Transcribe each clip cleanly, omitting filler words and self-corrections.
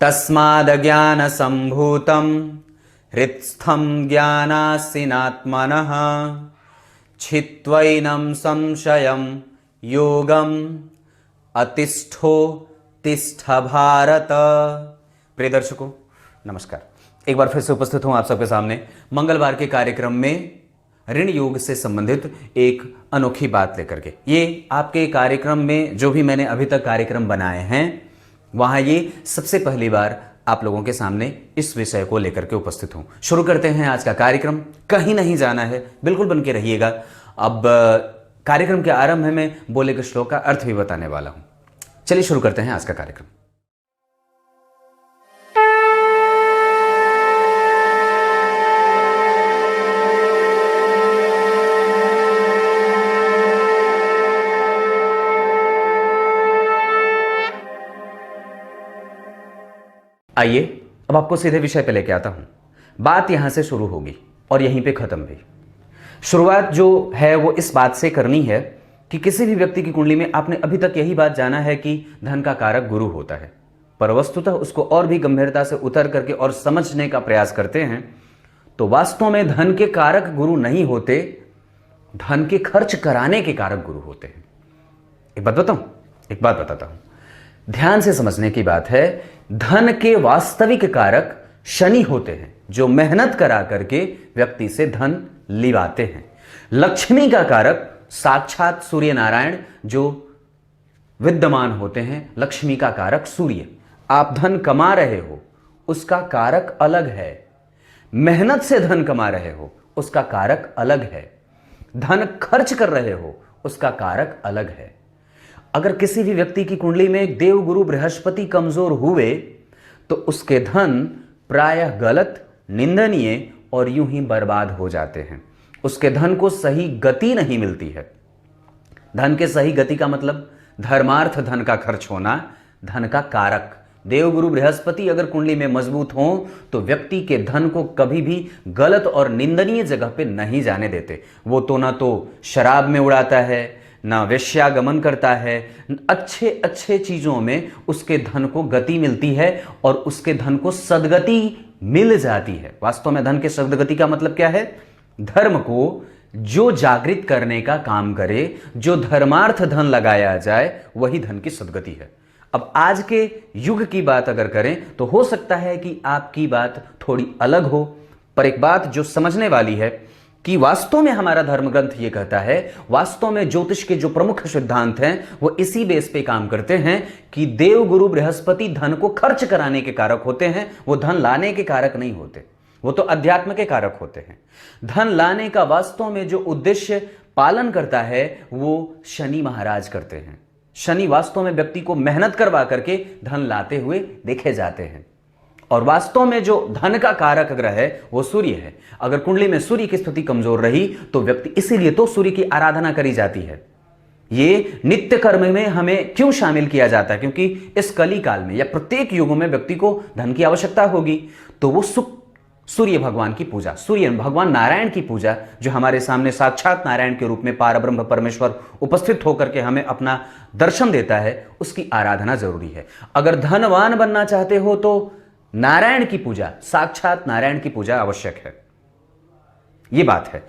तस्मादज्ञानसम्भूतं हृत्स्थं ज्ञानासीनात्मनः छित्त्वैनं संशयं योगम अतिष्ठो तिष्ठ भारत। प्रिय दर्शकों नमस्कार, एक बार फिर से उपस्थित हूं आप सबके सामने मंगलवार के कार्यक्रम में ऋण योग से संबंधित एक अनोखी बात लेकर के। ये आपके कार्यक्रम में जो भी मैंने अभी तक कार्यक्रम बनाए हैं वहां ये सबसे पहली बार आप लोगों के सामने इस विषय को लेकर के उपस्थित हूं। शुरू करते हैं आज का कार्यक्रम। कहीं नहीं जाना है, बिल्कुल बन के रहिएगा। अब कार्यक्रम के आरंभ में मैं बोले के श्लोक का अर्थ भी बताने वाला हूं। चलिए शुरू करते हैं आज का कार्यक्रम। आइए अब आपको सीधे विषय पे लेके आता हूं। बात यहां से शुरू होगी और यहीं पे खत्म भी। शुरुआत जो है वो इस बात से करनी है कि किसी भी व्यक्ति की कुंडली में आपने अभी तक यही बात जाना है कि धन का कारक गुरु होता है, पर वस्तुतः उसको और भी गंभीरता से उतर करके और समझने का प्रयास करते हैं तो वास्तव में धन के कारक गुरु नहीं होते, धन के खर्च कराने के कारक गुरु होते हैं। एक बात बताता हूं, ध्यान से समझने की बात है। धन के वास्तविक कारक शनि होते हैं जो मेहनत करा करके व्यक्ति से धन लिवाते हैं। लक्ष्मी का कारक साक्षात सूर्य नारायण जो विद्यमान होते हैं। लक्ष्मी का कारक सूर्य। आप धन कमा रहे हो उसका कारक अलग है, मेहनत से धन कमा रहे हो उसका कारक अलग है, धन खर्च कर रहे हो उसका कारक अलग है। अगर किसी भी व्यक्ति की कुंडली में देव गुरु बृहस्पति कमजोर हुए तो उसके धन प्रायः गलत, निंदनीय और यूं ही बर्बाद हो जाते हैं। उसके धन को सही गति नहीं मिलती है। धन के सही गति का मतलब धर्मार्थ धन का खर्च होना, धन का कारक। देवगुरु बृहस्पति अगर कुंडली में मजबूत हो तो व्यक्ति के धन को कभी भी गलत और निंदनीय जगह पे नहीं जाने देते। वो तो ना तो शराब में उड़ाता है, ना वेश्यागमन करता है, अच्छे अच्छे चीजों में उसके धन को गति मिलती है और उसके धन को सद्गति मिल जाती है। वास्तव में धन के सद्गति का मतलब क्या है? धर्म को जो जागृत करने का काम करे, जो धर्मार्थ धन लगाया जाए, वही धन की सद्गति है। अब आज के युग की बात अगर करें तो हो सकता है कि आपकी बात थोड़ी अलग हो, पर एक बात जो समझने वाली है कि वास्तव में हमारा धर्म ग्रंथ ये कहता है, वास्तव में ज्योतिष के जो प्रमुख सिद्धांत हैं वो इसी बेस पे काम करते हैं कि देव गुरु बृहस्पति धन को खर्च कराने के कारक होते हैं, वो धन लाने के कारक नहीं होते। वो तो अध्यात्म के कारक होते हैं। धन लाने का वास्तव में जो उद्देश्य पालन करता है वो शनि महाराज करते हैं। शनि वास्तव में व्यक्ति को मेहनत करवा करके धन लाते हुए देखे जाते हैं। और वास्तव में जो धन का कारक ग्रह है वो सूर्य है। अगर कुंडली में सूर्य की स्थिति कमजोर रही तो व्यक्ति, इसीलिए तो सूर्य की आराधना करी जाती है। ये नित्य कर्म में हमें क्यों शामिल किया जाता है? क्योंकि इस कली काल में या प्रत्येक युग में व्यक्ति को धन की आवश्यकता होगी, तो वो सूर्य भगवान की पूजा, सूर्य भगवान नारायण की पूजा, जो हमारे सामने साक्षात नारायण के रूप में पारब्रह्म परमेश्वर उपस्थित होकर के हमें अपना दर्शन देता है, उसकी आराधना जरूरी है। अगर धनवान बनना चाहते हो तो नारायण की पूजा, साक्षात नारायण की पूजा आवश्यक है। यह बात है।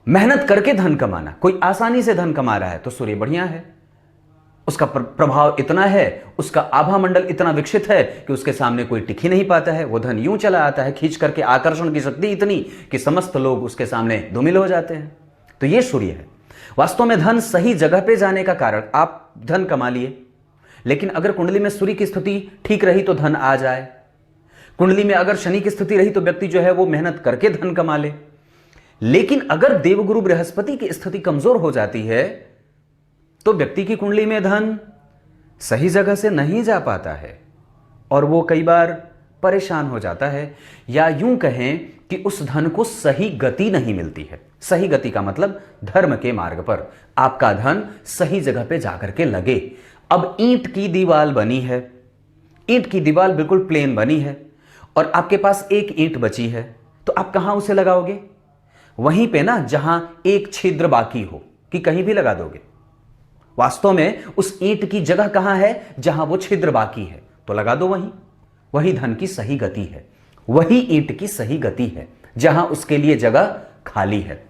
मेहनत करके धन कमाना, कोई आसानी से धन कमा रहा है तो सूर्य बढ़िया है, उसका प्रभाव इतना है, उसका आभा मंडल इतना विकसित है कि उसके सामने कोई टिक ही नहीं पाता है। वो धन यूं चला आता है खींच करके, आकर्षण की शक्ति इतनी कि समस्त लोग उसके सामने धूमिल हो जाते हैं। तो ये सूर्य है। वास्तव में धन सही जगह पे जाने का कारण, आप धन कमा लिए, लेकिन अगर कुंडली में सूर्य की स्थिति ठीक रही तो धन आ जाए। कुंडली में अगर शनि की स्थिति रही तो व्यक्ति जो है वो मेहनत करके धन कमा ले। लेकिन अगर देवगुरु बृहस्पति की स्थिति कमजोर हो जाती है तो व्यक्ति की कुंडली में धन सही जगह से नहीं जा पाता है और वो कई बार परेशान हो जाता है, या यूं कहें कि उस धन को सही गति नहीं मिलती है। सही गति का मतलब धर्म के मार्ग पर आपका धन सही जगह पे जाकर के लगे। अब ईंट की दीवार बनी है, ईंट की दीवार बिल्कुल प्लेन बनी है और आपके पास एक ईंट बची है, तो आप कहां उसे लगाओगे? वहीं पे ना जहां एक छिद्र बाकी हो, कि कहीं भी लगा दोगे? वास्तव में उस ईंट की जगह कहां है? जहां वो छिद्र बाकी है, तो लगा दो वहीं। वही धन की सही गति है, वही ईंट की सही गति है, जहां उसके लिए जगह खाली है।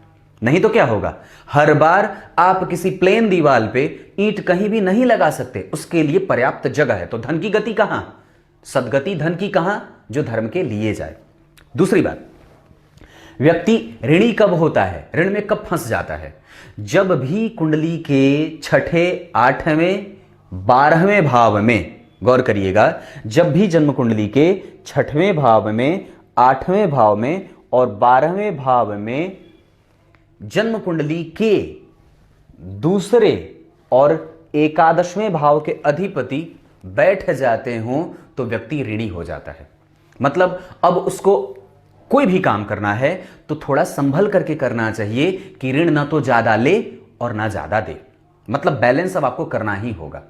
नहीं तो क्या होगा, हर बार आप किसी प्लेन दीवार पे ईंट कहीं भी नहीं लगा सकते, उसके लिए पर्याप्त जगह है। तो धन की गति कहां, सदगति धन की कहां, जो धर्म के लिए जाए। दूसरी बात, व्यक्ति ऋणी कब होता है, ऋण में कब फंस जाता है? जब भी कुंडली के छठे, आठवें, 12वें भाव में, गौर करिएगा, जब भी जन्म कुंडली के छठवें भाव में, 8वें भाव में और 12वें भाव में जन्म कुंडली के दूसरे और 11वें भाव के अधिपति बैठ जाते हों तो व्यक्ति ऋणी हो जाता है। मतलब अब उसको कोई भी काम करना है तो थोड़ा संभल करके करना चाहिए कि ऋण ना तो ज्यादा ले और ना ज्यादा दे। मतलब बैलेंस अब आपको करना ही होगा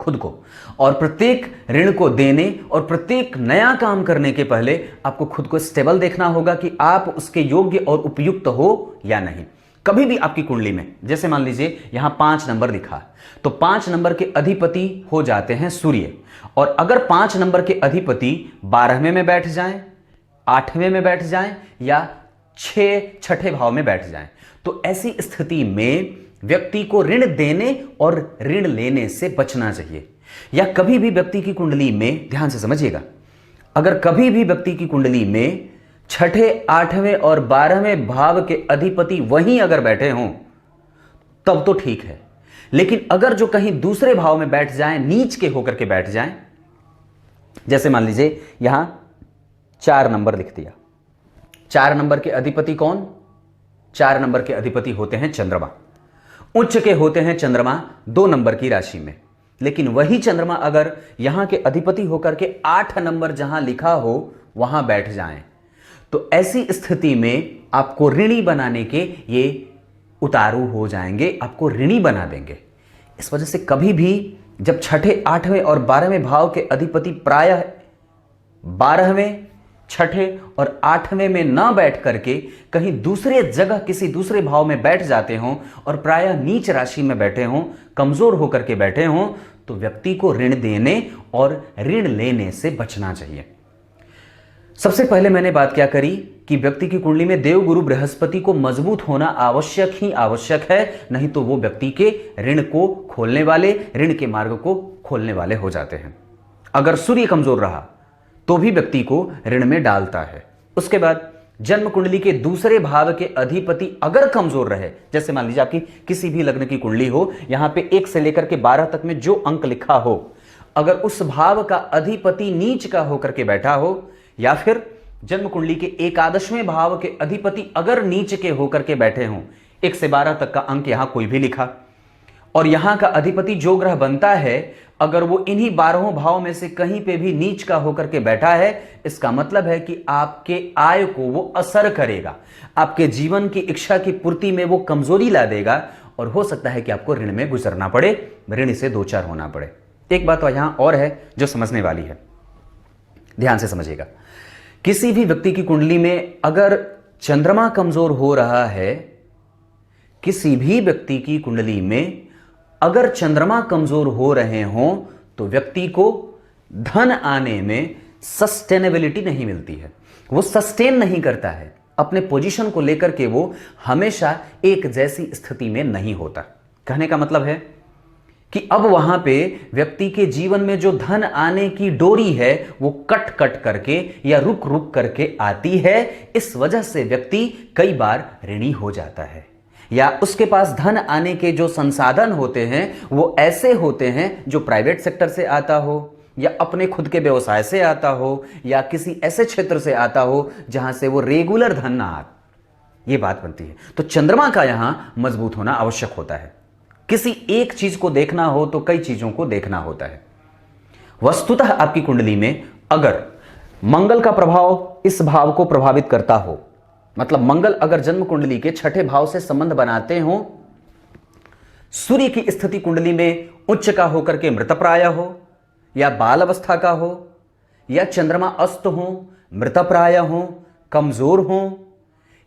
खुद को, और प्रत्येक ऋण को देने और प्रत्येक नया काम करने के पहले आपको खुद को स्टेबल देखना होगा कि आप उसके योग्य और उपयुक्त हो या नहीं। कभी भी आपकी कुंडली में, जैसे मान लीजिए यहां 5 नंबर लिखा, तो 5 नंबर के अधिपति हो जाते हैं सूर्य, और अगर 5 नंबर के अधिपति 12वें में बैठ जाएं, 8वें में बैठ जाएं या छठे भाव में बैठ जाएं, तो ऐसी स्थिति में व्यक्ति को ऋण देने और ऋण लेने से बचना चाहिए। या कभी भी व्यक्ति की कुंडली में, ध्यान से समझिएगा, अगर कभी भी व्यक्ति की कुंडली में छठे, 8वें और 12वें भाव के अधिपति वहीं अगर बैठे हों तब तो ठीक है, लेकिन अगर जो कहीं दूसरे भाव में बैठ जाएं, नीच के होकर के बैठ जाएं, जैसे मान लीजिए यहां 4 नंबर लिख दिया, 4 नंबर के अधिपति कौन? 4 नंबर के अधिपति होते हैं चंद्रमा, उच्च के होते हैं चंद्रमा 2 नंबर की राशि में। लेकिन वही चंद्रमा अगर यहां के अधिपति होकर के 8 नंबर जहां लिखा हो वहां बैठ जाएं, तो ऐसी स्थिति में आपको ऋणी बनाने के ये उतारू हो जाएंगे, आपको ऋणी बना देंगे। इस वजह से कभी भी जब छठे, 8वें और 12वें भाव के अधिपति प्रायः 12वें, छठे और 8वें में ना बैठ करके कहीं दूसरे जगह किसी दूसरे भाव में बैठ जाते हों और प्रायः नीच राशि में बैठे हों, कमजोर होकर के बैठे हों, तो व्यक्ति को ऋण देने और ऋण लेने से बचना चाहिए। सबसे पहले मैंने बात क्या करी कि व्यक्ति की कुंडली में देवगुरु बृहस्पति को मजबूत होना आवश्यक ही आवश्यक है, नहीं तो वो व्यक्ति के ऋण को खोलने वाले, ऋण के मार्ग को खोलने वाले हो जाते हैं। अगर सूर्य कमजोर रहा तो भी व्यक्ति को ऋण में डालता है। उसके बाद जन्म कुंडली के दूसरे भाव के अधिपति अगर कमजोर रहे, जैसे मान लीजिए आपकी किसी भी लग्न की कुंडली हो, यहां पे 1 से लेकर के 12 तक में जो अंक लिखा हो, अगर उस भाव का अधिपति नीच का होकर के बैठा हो, या फिर जन्म कुंडली के 11वें भाव के अधिपति अगर नीच के होकर के बैठे हों, 1 से 12 तक का अंक यहां कोई भी लिखा, और यहां का अधिपति जो ग्रह बनता है अगर वो इन्हीं 12 भाव में से कहीं पे भी नीच का होकर के बैठा है, इसका मतलब है कि आपके आय को वो असर करेगा, आपके जीवन की इच्छा की पूर्ति में वो कमजोरी ला देगा, और हो सकता है कि आपको ऋण में गुजरना पड़े, ऋण से 2-4 होना पड़े। एक बात तो यहां और है जो समझने वाली है, ध्यान से समझिएगा। किसी भी व्यक्ति की कुंडली में अगर चंद्रमा कमजोर हो रहा है, किसी भी व्यक्ति की कुंडली में अगर चंद्रमा कमजोर हो रहे हों, तो व्यक्ति को धन आने में सस्टेनेबिलिटी नहीं मिलती है, वो सस्टेन नहीं करता है अपने पोजीशन को लेकर के, वो हमेशा एक जैसी स्थिति में नहीं होता। कहने का मतलब है कि अब वहां पे व्यक्ति के जीवन में जो धन आने की डोरी है वो कट कट करके या रुक रुक करके आती है। इस वजह से व्यक्ति कई बार ऋणी हो जाता है, या उसके पास धन आने के जो संसाधन होते हैं वो ऐसे होते हैं जो प्राइवेट सेक्टर से आता हो, या अपने खुद के व्यवसाय से आता हो, या किसी ऐसे क्षेत्र से आता हो जहां से वो रेगुलर धन ना आ, ये बात बनती है। तो चंद्रमा का यहां मजबूत होना आवश्यक होता है। किसी एक चीज को देखना हो तो कई चीजों को देखना होता है। वस्तुतः आपकी कुंडली में अगर मंगल का प्रभाव इस भाव को प्रभावित करता हो, मतलब मंगल अगर जन्म कुंडली के छठे भाव से संबंध बनाते हो, सूर्य की स्थिति कुंडली में उच्च का होकर के मृतप्राय हो, या बाल अवस्था का हो, या चंद्रमा अस्त हो, मृतप्राय हो, कमजोर हो,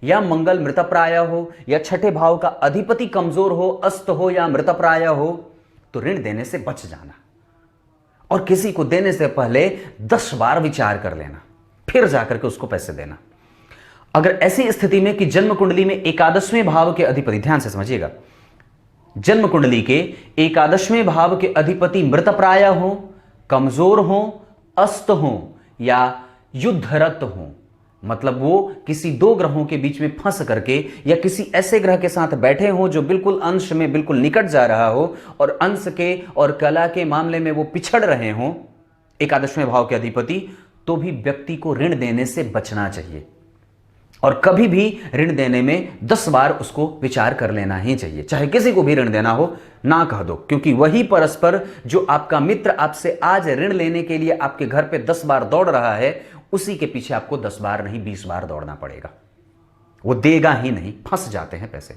या मंगल मृतप्राय हो, या छठे भाव का अधिपति कमजोर हो, अस्त हो या मृतप्राय हो, तो ऋण देने से बच जाना। और किसी को देने से पहले 10 बार विचार कर लेना, फिर जाकर के उसको पैसे देना। अगर ऐसी स्थिति में कि जन्म कुंडली में एकादशवें भाव के अधिपति, ध्यान से समझिएगा, जन्म कुंडली के एकादशवें भाव के अधिपति मृतप्राय हो, कमजोर हो, अस्त हो या युद्धरत हो, मतलब वो किसी दो ग्रहों के बीच में फंस करके या किसी ऐसे ग्रह के साथ बैठे हो जो बिल्कुल अंश में बिल्कुल निकट जा रहा हो और अंश के और कला के मामले में वो पिछड़ रहे हो, एकादशवें भाव के अधिपति, तो भी व्यक्ति को ऋण देने से बचना चाहिए और कभी भी ऋण देने में 10 बार उसको विचार कर लेना ही चाहिए। चाहे किसी को भी ऋण देना हो, ना कह दो, क्योंकि वही परस्पर जो आपका मित्र आपसे आज ऋण लेने के लिए आपके घर पे 10 बार दौड़ रहा है, उसी के पीछे आपको 10 बार नहीं 20 बार दौड़ना पड़ेगा। वो देगा ही नहीं, फंस जाते हैं पैसे।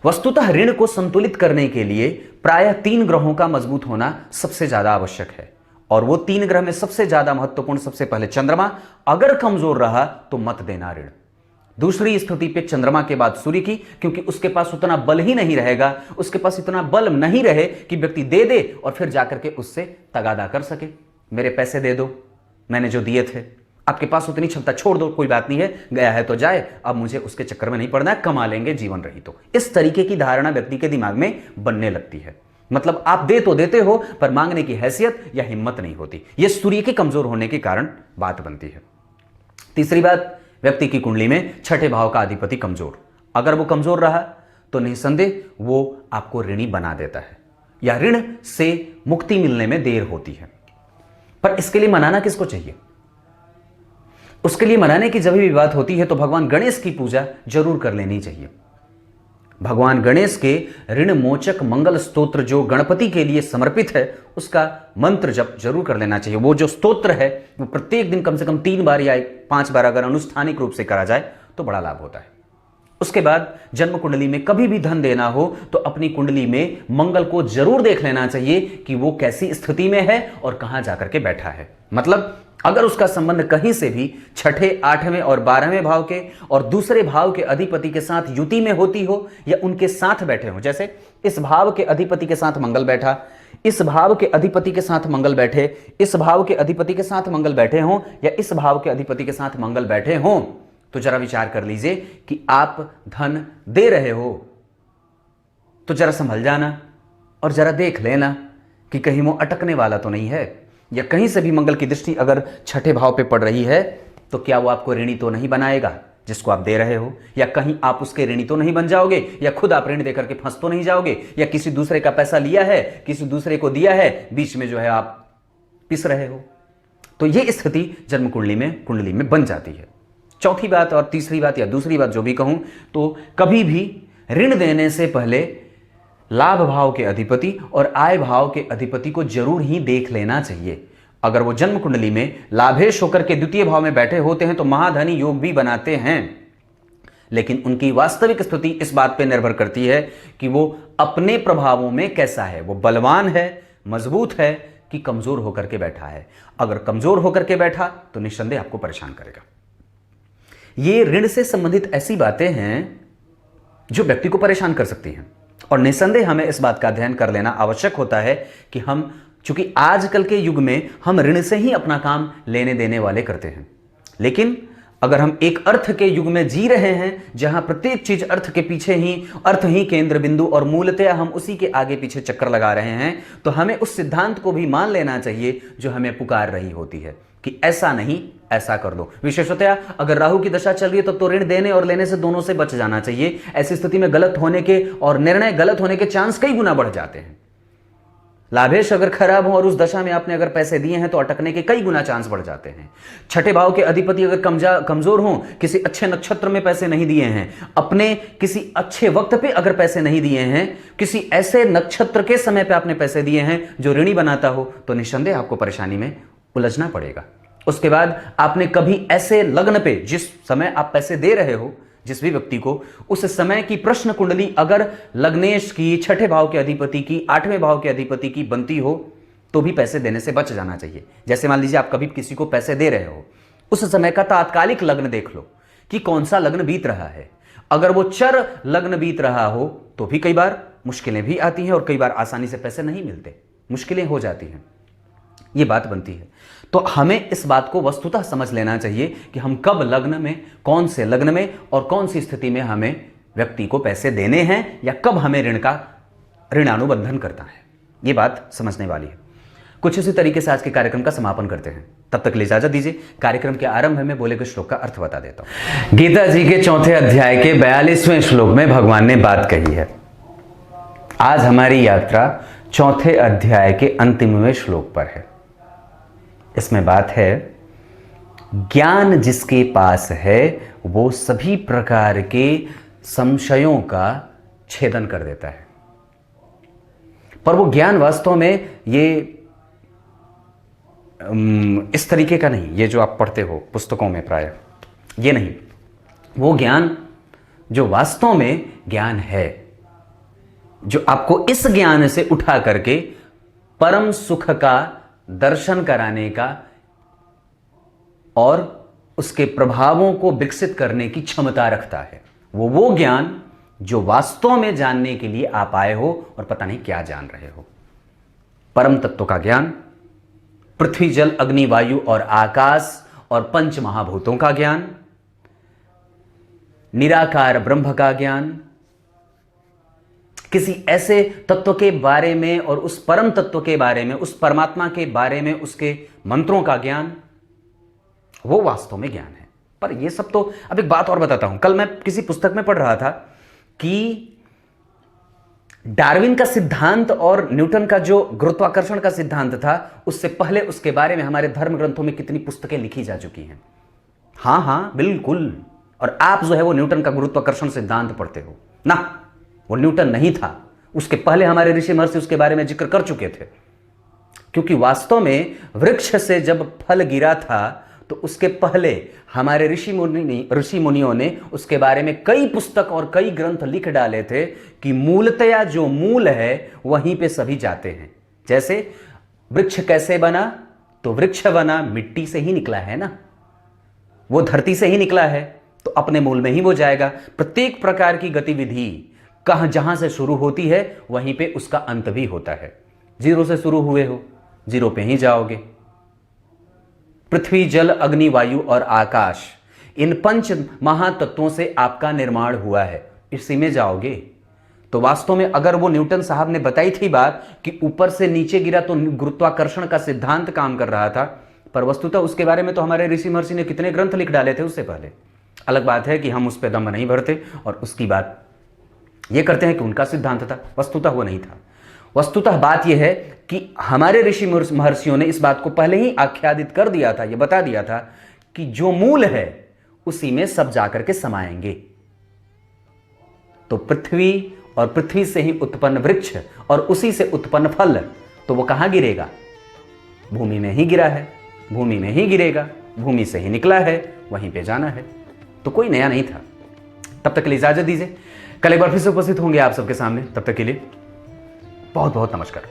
वस्तुतः ऋण को संतुलित करने के लिए प्रायः 3 ग्रहों का मजबूत होना सबसे ज्यादा आवश्यक है, और वो 3 ग्रह में सबसे ज्यादा महत्वपूर्ण सबसे पहले चंद्रमा, अगर कमजोर रहा तो मत देना ऋण। दूसरी स्थिति पे चंद्रमा के बाद सूर्य की, क्योंकि उसके पास उतना बल ही नहीं रहेगा, उसके पास इतना बल नहीं रहे कि व्यक्ति दे दे और फिर जाकर के उससे तगादा कर सके, मेरे पैसे दे दो, मैंने जो दिए थे, आपके पास उतनी क्षमता, छोड़ दो, कोई बात नहीं है, गया है तो जाए, अब मुझे उसके चक्कर में नहीं पड़ना है, कमा लेंगे जीवन रही। तो इस तरीके की धारणा व्यक्ति के दिमाग में बनने लगती है। मतलब आप दे तो देते हो पर मांगने की हैसियत या हिम्मत नहीं होती। यह सूर्य के कमजोर होने के कारण बात बनती है। तीसरी बात, व्यक्ति की कुंडली में छठे भाव का अधिपति कमजोर, अगर वो कमजोर रहा तो निसंदेह वो आपको ऋणी बना देता है या ऋण से मुक्ति मिलने में देर होती है। पर इसके लिए मनाना किसको चाहिए? उसके लिए मनाने की जब भी बात होती है तो भगवान गणेश की पूजा जरूर कर लेनी चाहिए। भगवान गणेश के ऋण मोचक मंगल स्तोत्र जो गणपति के लिए समर्पित है, उसका मंत्र जप जरूर कर लेना चाहिए। वो जो स्तोत्र है वो प्रत्येक दिन कम से कम 3 बार या 5 बार अगर अनुष्ठानिक रूप से करा जाए तो बड़ा लाभ होता है। उसके बाद जन्म कुंडली में कभी भी धन देना हो तो अपनी कुंडली में मंगल को जरूर देख लेना चाहिए कि वो कैसी स्थिति में है और कहां जाकर के बैठा है। मतलब अगर उसका संबंध कहीं से भी छठे, 8वें और 12वें भाव के और दूसरे भाव के अधिपति के साथ युति में होती हो या उनके साथ बैठे हो, जैसे इस भाव के अधिपति के साथ मंगल बैठा, इस भाव के अधिपति के साथ मंगल बैठे, इस भाव के अधिपति के साथ मंगल बैठे हों या इस भाव के अधिपति के साथ मंगल बैठे हों, तो जरा विचार कर लीजिए कि आप धन दे रहे हो तो जरा संभल जाना और जरा देख लेना कि कहीं वो अटकने वाला तो नहीं है, या कहीं से भी मंगल की दृष्टि अगर छठे भाव पे पड़ रही है तो क्या वो आपको ऋणी तो नहीं बनाएगा जिसको आप दे रहे हो, या कहीं आप उसके ऋणी तो नहीं बन जाओगे, या खुद आप ऋण देकर के फंस तो नहीं जाओगे, या किसी दूसरे का पैसा लिया है, किसी दूसरे को दिया है, बीच में जो है आप पिस रहे हो। तो ये स्थिति जन्म कुंडली में बन जाती है। चौथी बात और तीसरी बात या दूसरी बात जो भी कहूं, तो कभी भी ऋण देने से पहले लाभ भाव के अधिपति और आय भाव के अधिपति को जरूर ही देख लेना चाहिए। अगर वो जन्म कुंडली में लाभेश होकर के द्वितीय भाव में बैठे होते हैं तो महाधनी योग भी बनाते हैं, लेकिन उनकी वास्तविक स्थिति इस बात पर निर्भर करती है कि वो अपने प्रभावों में कैसा है, वो बलवान है, मजबूत है कि कमजोर होकर के बैठा है। अगर कमजोर होकर के बैठा तो निस्संदेह आपको परेशान करेगा। ये ऋण से संबंधित ऐसी बातें हैं जो व्यक्ति को परेशान कर सकती हैं, और निस्संदेह हमें इस बात का अध्ययन कर लेना आवश्यक होता है कि हम, चूंकि आजकल के युग में हम ऋण से ही अपना काम लेने देने वाले करते हैं, लेकिन अगर हम एक अर्थ के युग में जी रहे हैं जहां प्रत्येक चीज अर्थ के पीछे ही, अर्थ ही केंद्र बिंदु और मूलतः हम उसी के आगे पीछे चक्कर लगा रहे हैं, तो हमें उस सिद्धांत को भी मान लेना चाहिए जो हमें पुकार रही होती है कि ऐसा नहीं ऐसा कर दो। विशेषतया अगर राहु की दशा चल रही है तब तो ऋण देने और लेने से दोनों से बच जाना चाहिए। ऐसी स्थिति में गलत होने के और निर्णय गलत होने के चांस कई गुना बढ़ जाते हैं। लाभेश अगर खराब हो और उस दशा में आपने अगर पैसे दिए हैं तो अटकने के कई गुना चांस बढ़ जाते हैं। छठे भाव के अधिपति अगर कमजोर हो, किसी अच्छे नक्षत्र में पैसे नहीं दिए हैं, अपने किसी अच्छे वक्त पे अगर पैसे नहीं दिए हैं, किसी ऐसे नक्षत्र के समय पे आपने पैसे दिए हैं जो ऋणी बनाता हो, तो निस्संदेह आपको परेशानी में उलझना पड़ेगा। उसके बाद आपने कभी ऐसे लग्न पे, जिस समय आप पैसे दे रहे हो जिस भी व्यक्ति को, उस समय की प्रश्न कुंडली अगर लग्नेश की, छठे भाव के अधिपति की, 8वें भाव के अधिपति की बनती हो तो भी पैसे देने से बच जाना चाहिए। जैसे मान लीजिए आप कभी किसी को पैसे दे रहे हो, उस समय का तात्कालिक लग्न देख लो कि कौन सा लग्न बीत रहा है। अगर वो चर लग्न बीत रहा हो तो भी कई बार मुश्किलें भी आती हैं और कई बार आसानी से पैसे नहीं मिलते, मुश्किलें हो जाती हैं। ये बात बनती है। तो हमें इस बात को वस्तुतः समझ लेना चाहिए कि हम कब लग्न में, कौन से लग्न में और कौन सी स्थिति में हमें व्यक्ति को पैसे देने हैं या कब हमें ऋण का ऋणानुबंधन करता है। ये बात समझने वाली है। कुछ इसी तरीके से आज के कार्यक्रम का समापन करते हैं। तब तक के लिए इजाजत दीजिए। कार्यक्रम के आरंभ में बोले गए श्लोक का अर्थ बता देता हूं। गीता जी के 4थे अध्याय के 42वें श्लोक में भगवान ने बात कही है। आज हमारी यात्रा 4थे अध्याय के अंतिमवें श्लोक पर है। इसमें बात है, ज्ञान जिसके पास है वो सभी प्रकार के संशयों का छेदन कर देता है। पर वो ज्ञान वास्तव में ये इस तरीके का नहीं, ये जो आप पढ़ते हो पुस्तकों में प्राय, ये नहीं। वो ज्ञान जो वास्तव में ज्ञान है, जो आपको इस ज्ञान से उठा करके परम सुख का दर्शन कराने का और उसके प्रभावों को विकसित करने की क्षमता रखता है। वो ज्ञान जो वास्तव में जानने के लिए आप आए हो और पता नहीं क्या जान रहे हो। परम तत्व का ज्ञान, पृथ्वी जल अग्नि वायु और आकाश और पंच महाभूतों का ज्ञान, निराकार ब्रह्म का ज्ञान, किसी ऐसे तत्व के बारे में और उस परम तत्व के बारे में, उस परमात्मा के बारे में, उसके मंत्रों का ज्ञान, वो वास्तव में ज्ञान है। पर ये सब तो, अब एक बात और बताता हूं। कल मैं किसी पुस्तक में पढ़ रहा था कि डार्विन का सिद्धांत और न्यूटन का जो गुरुत्वाकर्षण का सिद्धांत था, उससे पहले उसके बारे में हमारे धर्म ग्रंथों में कितनी पुस्तकें लिखी जा चुकी हैं। हां हां बिल्कुल। और आप जो है वो न्यूटन का गुरुत्वाकर्षण सिद्धांत पढ़ते हो ना, वो न्यूटन नहीं था। उसके पहले हमारे ऋषि महर्षि उसके बारे में जिक्र कर चुके थे। क्योंकि वास्तव में वृक्ष से जब फल गिरा था तो उसके पहले हमारे ऋषि मुनियों ने उसके बारे में कई पुस्तक और कई ग्रंथ लिख डाले थे कि मूलतया जो मूल है वहीं पे सभी जाते हैं। जैसे वृक्ष कैसे बना, तो वृक्ष बना मिट्टी से ही निकला है ना, वो धरती से ही निकला है, तो अपने मूल में ही वो जाएगा। प्रत्येक प्रकार की गतिविधि जहां से शुरू होती है वहीं पे उसका अंत भी होता है। 0 से शुरू हुए हो, 0 पे ही जाओगे। पृथ्वी जल अग्नि वायु और आकाश, इन 5 महातत्वों से आपका निर्माण हुआ है, इसी में जाओगे। तो वास्तव में अगर वो न्यूटन साहब ने बताई थी बात कि ऊपर से नीचे गिरा तो गुरुत्वाकर्षण का सिद्धांत काम कर रहा था, पर वस्तुतः उसके बारे में तो हमारे ऋषि महर्षि ने कितने ग्रंथ लिख डाले थे उससे पहले। अलग बात है कि हम उस पर दम नहीं भरते और उसकी बात ये करते हैं कि उनका सिद्धांत था, वस्तुतः वो नहीं था। वस्तुतः बात यह है कि हमारे ऋषि महर्षियों ने इस बात को पहले ही आख्यादित कर दिया था, ये बता दिया था कि जो मूल है उसी में सब जाकर के समाएंगे। तो पृथ्वी और पृथ्वी से ही उत्पन्न वृक्ष और उसी से उत्पन्न फल, तो वो कहां गिरेगा? भूमि में ही गिरा है, भूमि में ही गिरेगा, भूमि से ही निकला है, वहीं पे जाना है। तो कोई नया नहीं था। तब तक के लिए इजाजत दीजिए। कल एक बार फिर से उपस्थित होंगे आप सबके सामने। तब तक के लिए बहुत बहुत नमस्कार।